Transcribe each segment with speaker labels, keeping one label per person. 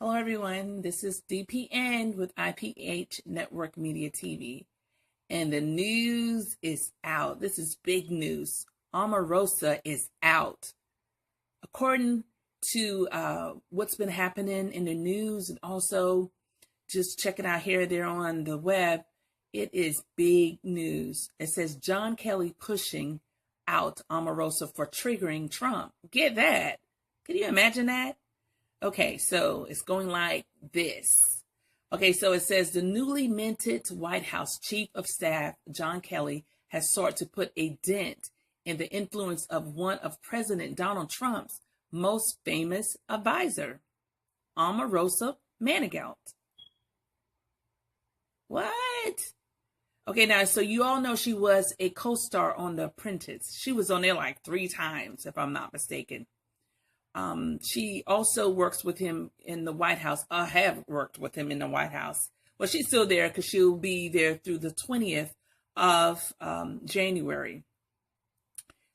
Speaker 1: Hello, everyone. This is DPN with IPH Network Media TV. And the news is out. This is big news. Omarosa is out. According to what's been happening in the news and also just checking out here there on the web, it is big news. It says John Kelly pushing out Omarosa for triggering Trump. Get that. Can you imagine that? Okay, so it's going like this. Okay, so it says the newly minted White House Chief of Staff, John Kelly, has sought to put a dent in the influence of one of President Donald Trump's most famous advisor, Omarosa Manigault. What? Okay, now, so you all know she was a co-star on The Apprentice. She was on there like 3 times, if I'm not mistaken. She also works with him in the White House. I have worked with him in the White House. Well, she's still there because she'll be there through the 20th of January.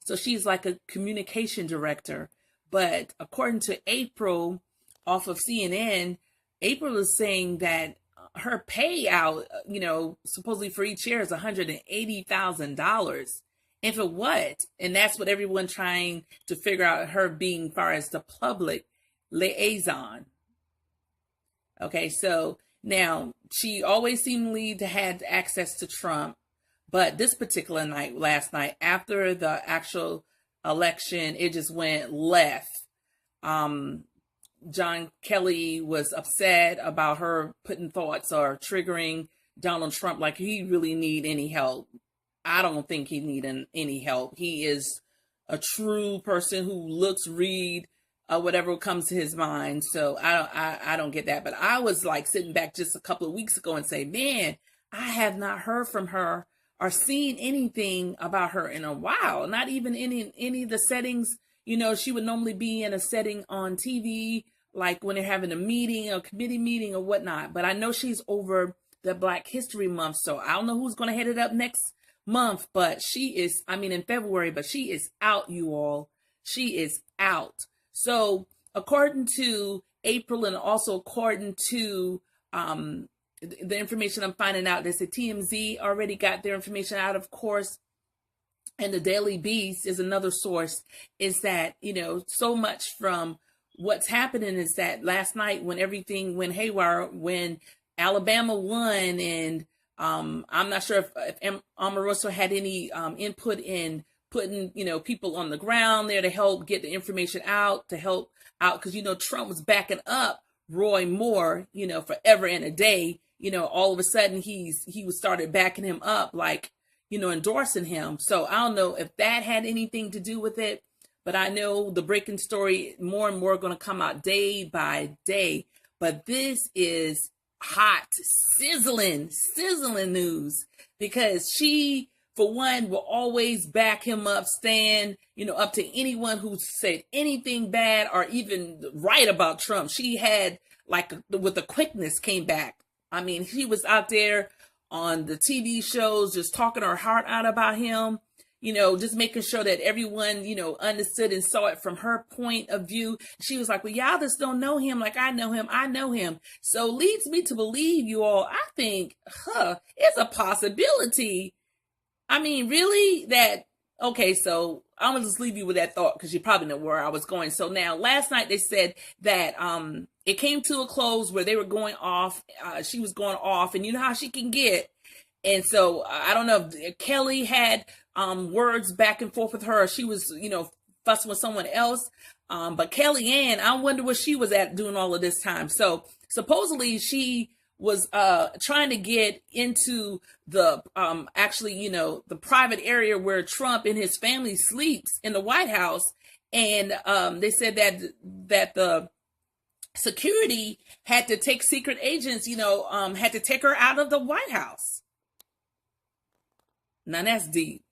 Speaker 1: So she's like a communication director. But according to April off of CNN, April is saying that her payout, supposedly for each year is $180,000. And for what? And that's what everyone trying to figure out, her being far as the public liaison. Okay, so now she always seemingly had access to Trump, but this particular night, last night, after the actual election, it just went left. John Kelly was upset about her putting thoughts or triggering Donald Trump like he really need any help. I don't think he needed any help. He is a true person who looks, read, whatever comes to his mind. So I don't get that. But I was like sitting back just a couple of weeks ago and say, man, I have not heard from her or seen anything about her in a while. Not even any of the settings. She would normally be in a setting on TV, like when they're having a meeting, a committee meeting or whatnot. But I know she's over the Black History Month. So I don't know who's going to head it up next month, but she is, in February, but she is out, you all. She is out. So according to April and also according to the information I'm finding out, they said TMZ already got their information out, of course. And the Daily Beast is another source, is that, so much from what's happening is that last night when everything went haywire, when Alabama won and I'm not sure if Omarosa had any input in putting, people on the ground there to help get the information out, to help out. Because, Trump was backing up Roy Moore, forever and a day. All of a sudden he was started backing him up, like, endorsing him. So I don't know if that had anything to do with it. But I know the breaking story more and more going to come out day by day. But this is hot, sizzling news, because she, for one, will always back him up, stand, up to anyone who said anything bad or even right about Trump. She had, like, with the quickness came back. She was out there on the TV shows, just talking her heart out about him, just making sure that everyone, understood and saw it from her point of view. She was like, well, y'all just don't know him like I know him. So leads me to believe, you all, I think, it's a possibility. Really, that, okay, so I'm going to just leave you with that thought because you probably know where I was going. So now, last night they said that it came to a close where they were going off. She was going off, and you know how she can get. And so I don't know if Kelly had words back and forth with her. She was, fussing with someone else. But Kellyanne, I wonder where she was at doing all of this time. So supposedly she was trying to get into the the private area where Trump and his family sleeps in the White House. And they said that the security had to take secret agents, had to take her out of the White House. Now that's deep.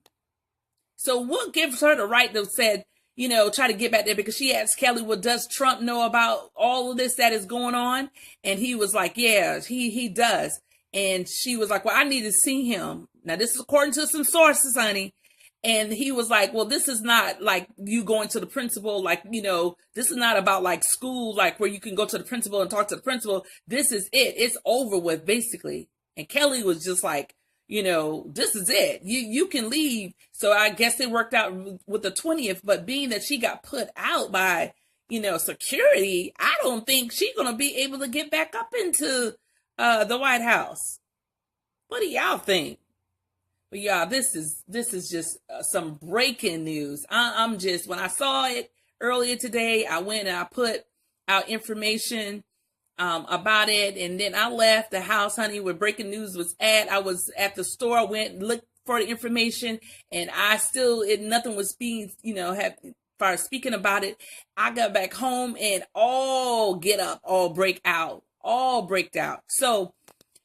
Speaker 1: So what gives her the right to said, try to get back there? Because she asked Kelly, well, does Trump know about all of this that is going on? And he was like, yeah, he does. And she was like, well, I need to see him. Now, this is according to some sources, honey. And he was like, well, this is not like you going to the principal, like, this is not about like school, like where you can go to the principal and talk to the principal. This is it. It's over with, basically. And Kelly was just like, this is it. You can leave. So I guess it worked out with the 20th, but being that she got put out by, security, I don't think she's going to be able to get back up into the White House. What do y'all think? But y'all, this is just some breaking news. I'm just, when I saw it earlier today, I went and I put out information about it, and then I left the house, honey, where breaking news was at. I was at the store, went and looked for the information, and nothing was being, as far as speaking about it. I got back home and all break out. So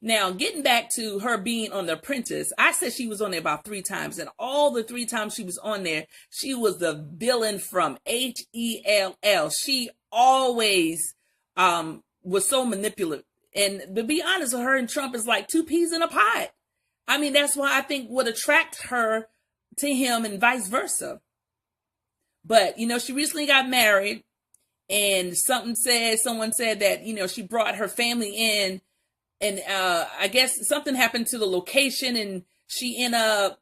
Speaker 1: now, getting back to her being on The Apprentice, I said she was on there about 3 times. And all the 3 times she was on there, she was the villain from Hell. She always was so manipulative. And to be honest, her and Trump is like 2 peas in a pod. I mean, that's why I think would attract her to him and vice versa. But, she recently got married. And someone said that, she brought her family in. And I guess something happened to the location, and she ended up,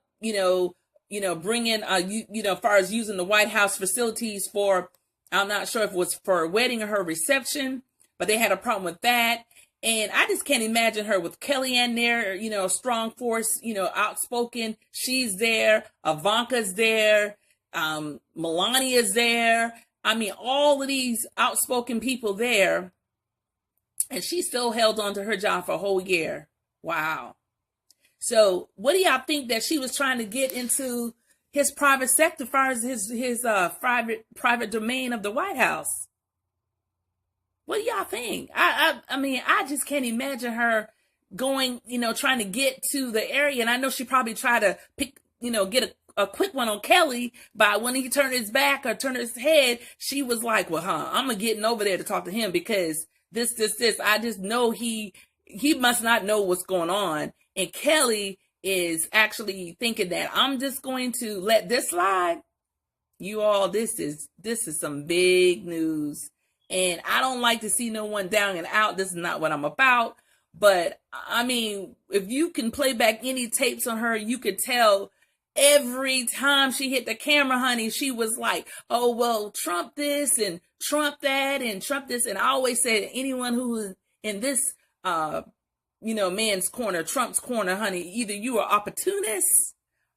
Speaker 1: bringing, as far as using the White House facilities for, I'm not sure if it was for a wedding or her reception, but they had a problem with that. And I just can't imagine her with Kellyanne there, a strong force, outspoken. She's there. Ivanka's there. Melania's there. I mean, all of these outspoken people there. And she still held on to her job for a whole year. Wow. So what do y'all think that she was trying to get into his private sector as far as his private domain of the White House? What do y'all think? I mean, I just can't imagine her going, trying to get to the area. And I know she probably tried to get a quick one on Kelly, but when he turned his back or turned his head, she was like, well, I'm going to get over there to talk to him because this. I just know he must not know what's going on. And Kelly is actually thinking that I'm just going to let this slide. You all, this is some big news. And I don't like to see no one down and out. This is not what I'm about. But I mean, if you can play back any tapes on her, you could tell every time she hit the camera, honey, she was like, oh, well, Trump this and Trump that and Trump this. And I always say to anyone who is in this, man's corner, Trump's corner, honey, either you are opportunists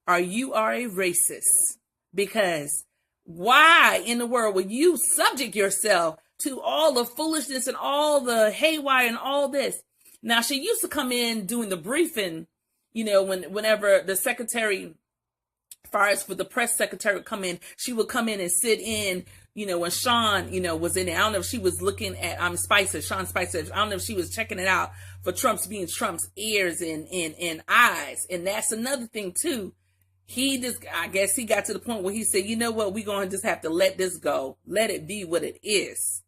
Speaker 1: or you are a racist. Because why in the world would you subject yourself to all the foolishness and all the haywire and all this? Now, she used to come in doing the briefing, whenever the secretary, as far as for the press secretary would come in, she would come in and sit in, when Sean, was in there. I don't know if she was looking at, Sean Spicer. I don't know if she was checking it out for Trump's Trump's ears and eyes. And that's another thing too. I guess he got to the point where he said, you know what, we're going to just have to let this go. Let it be what it is.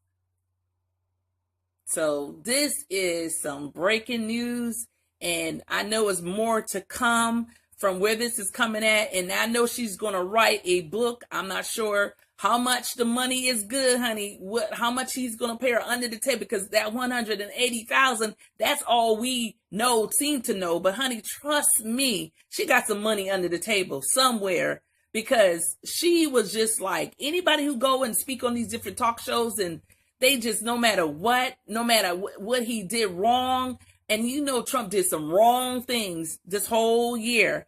Speaker 1: So this is some breaking news, and I know it's more to come from where this is coming at. And I know she's going to write a book. I'm not sure how much the money is good, honey. How much he's going to pay her under the table, because that $180,000, that's all we seem to know. But honey, trust me, she got some money under the table somewhere, because she was just like anybody who go and speak on these different talk shows, and they just, no matter what he did wrong, and Trump did some wrong things this whole year,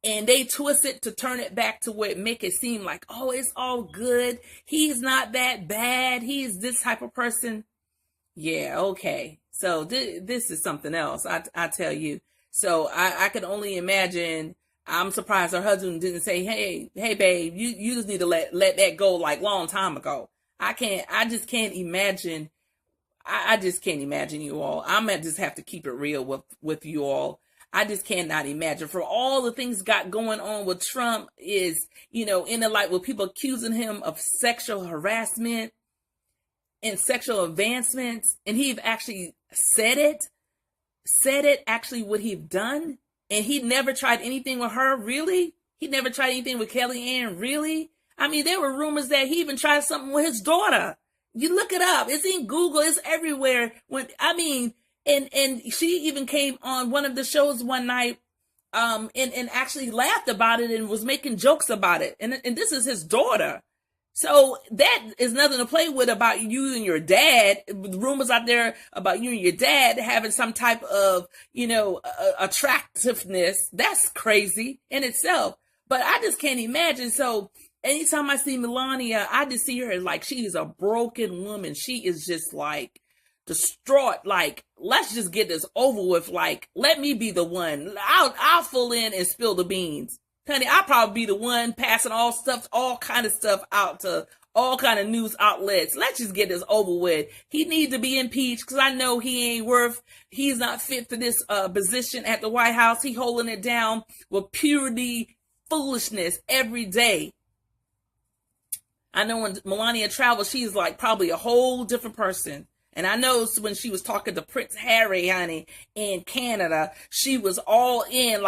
Speaker 1: and they twist it to turn it back to where it make it seem like, oh, it's all good. He's not that bad. He's this type of person. Yeah, okay. So this is something else, I tell you. So I could only imagine. I'm surprised her husband didn't say, hey, babe, you just need to let that go like long time ago. I just can't imagine. I just can't imagine, you all. I'm going to just have to keep it real with you all. I just cannot imagine, for all the things got going on with Trump is, in the light with people accusing him of sexual harassment and sexual advancements. And he actually said it actually what he'd done. And he never tried anything with her. Really? He never tried anything with Kellyanne, really? I mean, there were rumors that he even tried something with his daughter. You look it up. It's in Google. It's everywhere. And she even came on one of the shows one night, and actually laughed about it and was making jokes about it. And this is his daughter. So that is nothing to play with about you and your dad. Rumors out there about you and your dad having some type of, attractiveness. That's crazy in itself. But I just can't imagine. So anytime I see Melania, I just see her as like she's a broken woman. She is just like distraught. Like, let's just get this over with. Like, let me be the one. I'll fill in and spill the beans. Honey, I'll probably be the one passing all kind of stuff out to all kind of news outlets. Let's just get this over with. He needs to be impeached because I know he's not fit for this position at the White House. He holding it down with purity, foolishness every day. I know when Melania travels, she's like probably a whole different person. And I know when she was talking to Prince Harry, honey, in Canada, she was all in,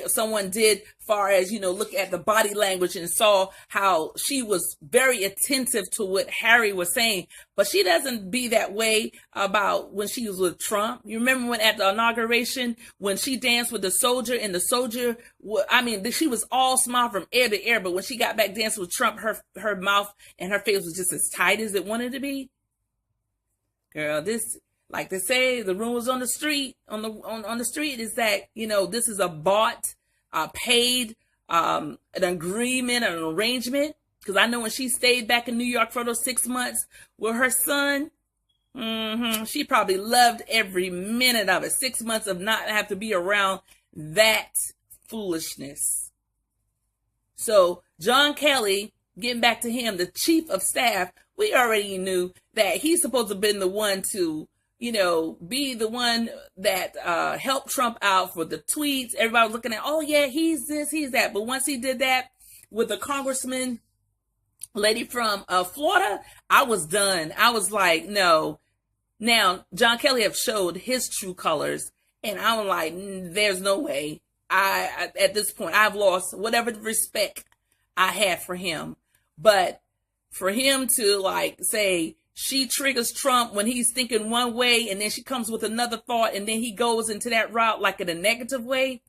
Speaker 1: someone did far as, look at the body language and saw how she was very attentive to what Harry was saying. But she doesn't be that way about when she was with Trump. You remember when at the inauguration, when she danced with the soldier and the soldier, she was all smile from ear to ear. But when she got back dancing with Trump, her mouth and her face was just as tight as it wanted to be. Girl, this, like they say, the rumors on the street, on the street is that, this is a bought, paid, an agreement, an arrangement. Because I know when she stayed back in New York for those 6 months with her son, she probably loved every minute of it. 6 months of not have to be around that foolishness. So John Kelly, getting back to him, the chief of staff, we already knew that he's supposed to have been the one to, be the one that helped Trump out for the tweets. Everybody was looking at, oh yeah, he's this, he's that. But once he did that with the congressman lady from Florida, I was done. I was like, no. Now, John Kelly have showed his true colors, and I'm like, there's no way. I at this point, I've lost whatever respect I had for him. But for him to say she triggers Trump when he's thinking one way and then she comes with another thought and then he goes into that route like in a negative way.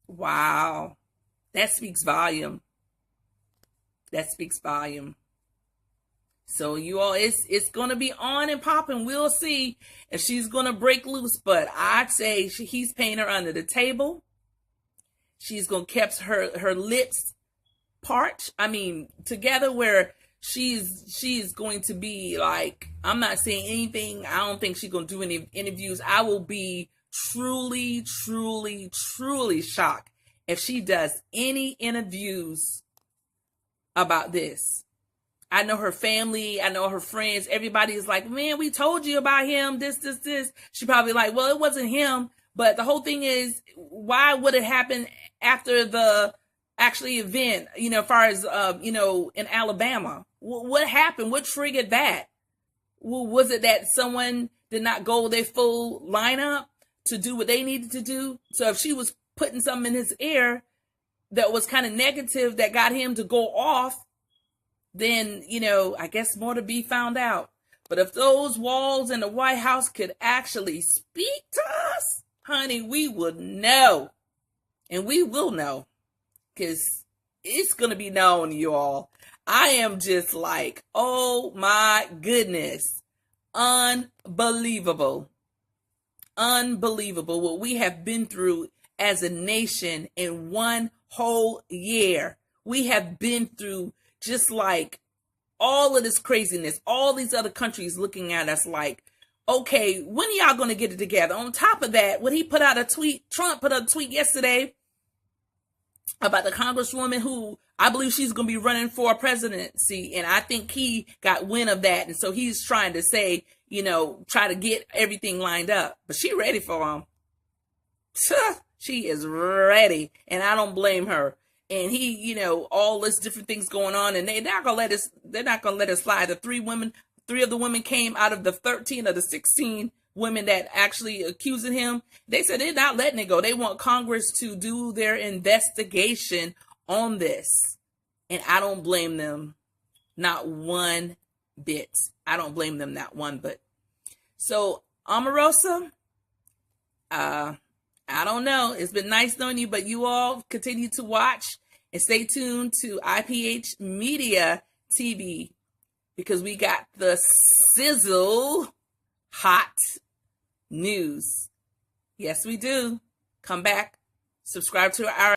Speaker 1: Wow. That speaks volume. That speaks volume. So you all, it's going to be on and popping. We'll see if she's going to break loose. But I'd say he's paying her under the table. She's going to keep her lips together where she's going to be like, I'm not saying anything. I don't think she's going to do any interviews. I will be truly, truly, truly shocked if she does any interviews about this. I know her family, I know her friends, everybody is like, man, we told you about him, this. She probably like, well, it wasn't him. But the whole thing is, why would it happen after the actually event, as far as, in Alabama? What happened? What triggered that? Was it that someone did not go their full lineup to do what they needed to do? So if she was putting something in his ear that was kind of negative that got him to go off, then, I guess more to be found out. But if those walls in the White House could actually speak to us, honey, we would know. And we will know. Because it's going to be known, you all. I am just like, oh my goodness. Unbelievable. Unbelievable what we have been through as a nation in one whole year. We have been through just like all of this craziness. All these other countries looking at us like, okay, when are y'all going to get it together? On top of that, when he put out a tweet, Trump put out a tweet yesterday about the congresswoman who I believe she's going to be running for a presidency. And I think he got wind of that. And so he's trying to say, try to get everything lined up. But she ready for him. She is ready. And I don't blame her. And he, all this different things going on. And they're not going to let us slide. Three of the women came out of the 13 or the 16 women that actually accusing him, they said they're not letting it go. They want Congress to do their investigation on this. And I don't blame them, not one bit. I don't blame them, not one bit. So, Omarosa, I don't know. It's been nice knowing you, but you all continue to watch and stay tuned to IPH Media TV, because we got the sizzle hot news. Yes, we do. Come back, subscribe to our